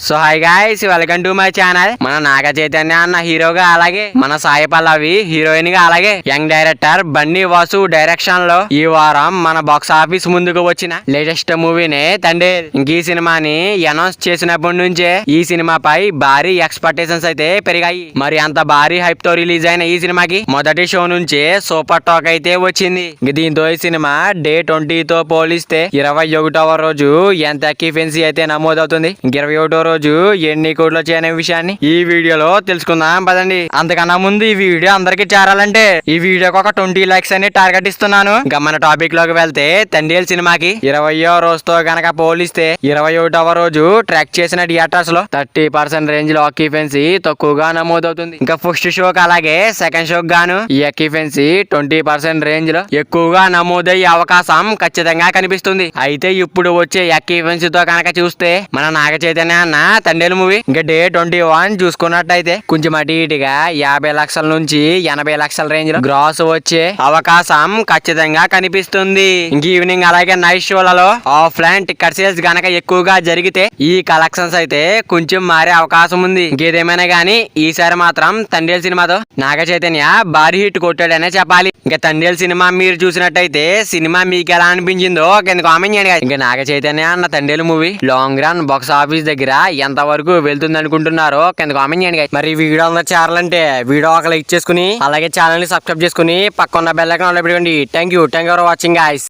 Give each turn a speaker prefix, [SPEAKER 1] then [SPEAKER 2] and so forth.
[SPEAKER 1] So hi guys, welcome to my channel. మన నాగ చైతన్య అన్న హీరోగా, అలాగే మన సాయి పల్లవి హీరోయిన్ గా, అలాగే young director Bunny Vasu direction లో ఈ వారం మన బాక్స్ ఆఫీస్ ముందుకు వచ్చిన లేటెస్ట్ మూవీనే తండేల్. ఇంక ఈ సినిమాని అనౌన్స్ చేసినప్పటి నుంచే ఈ సినిమాపై భారీ ఎక్స్పెక్టేషన్స్ అయితే పెరిగాయి. మరి అంత భారీ హైప్ తో రిలీజ్ అయిన ఈ సినిమాకి మొదటి షో నుంచే సూపర్ టాక్ అయితే వచ్చింది. దీంతో ఈ సినిమా డే 20 తో పోలిస్తే 21వ రోజు ఎంత ఎక్కిఫెన్సీ అయితే నమోదవుతుంది, 21వ రోజు ఎన్ని కోట్లు వచ్చాయనే విషయాన్ని ఈ వీడియోలో తెలుసుకుందాం పదండి. అంతకన్నా ముందు ఈ వీడియో అందరికి చేరాలంటే ఈ వీడియోకి ఒక 20 లైక్స్ అని టార్గెట్ ఇస్తున్నాను. ఇంకా మన టాపిక్ లోకి వెళ్తే, తండేల్ సినిమాకి 20వ రోజుతో గనక పోలిస్తే 21వ రోజు ట్రాక్ చేసిన థియేటర్స్ లో 30% రేంజ్ లో ఆక్యుపెన్సీ తక్కువగా నమోదవుతుంది. ఇంకా ఫస్ట్ షోకి అలాగే సెకండ్ షోకి గాను ఈ ఆక్యుపెన్సీ 20% రేంజ్ లో ఎక్కువగా నమోదయ్యే అవకాశం ఖచ్చితంగా కనిపిస్తుంది. అయితే ఇప్పుడు వచ్చే ఆక్యుపెన్సీతో కనుక చూస్తే మన నాగ చైతన్య అన్న తండేల్ మూవీ ఇంకా డే 21 చూసుకున్నట్టయితే కొంచెం అటు ఇటుగా 50 లక్షల నుంచి 80 లక్షల రేంజ్ లో గ్రాస్ వచ్చే అవకాశం ఖచ్చితంగా కనిపిస్తుంది. ఇంక ఈవినింగ్ అలాగే నైట్ షోలలో ఆఫ్లైన్ టికెట్ సేల్స్ గనక ఎక్కువగా జరిగితే ఈ కలెక్షన్స్ అయితే కొంచెం మారే అవకాశం ఉంది. ఇంకేదేమైనా గానీ ఈసారి మాత్రం తండేల్ సినిమాతో నాగ చైతన్య భారీ హిట్ కొట్టాడనే చెప్పాలి. ఇంకా తండేల్ సినిమా మీరు చూసినట్టయితే సినిమా మీకు ఎలా అనిపించిందో కింద కామెంట్ చేయండి. ఇంకా నాగ చైతన్య అన్న Thandel movie long run box office దగ్గర ఎంత వరకు వెళ్తుంది అనుకుంటున్నారో కింద కామెంట్ చేయండి. మరి వీడియో అందరూ చేరాలంటే వీడియో ఒక లైక్ చేసుకుని అలాగే ఛానల్ ని సబ్స్క్రైబ్ చేసుకుని పక్కన బెల్ ఐకాన్ ఆన్ లో పెట్టుకోండి. Thank you for watching guys.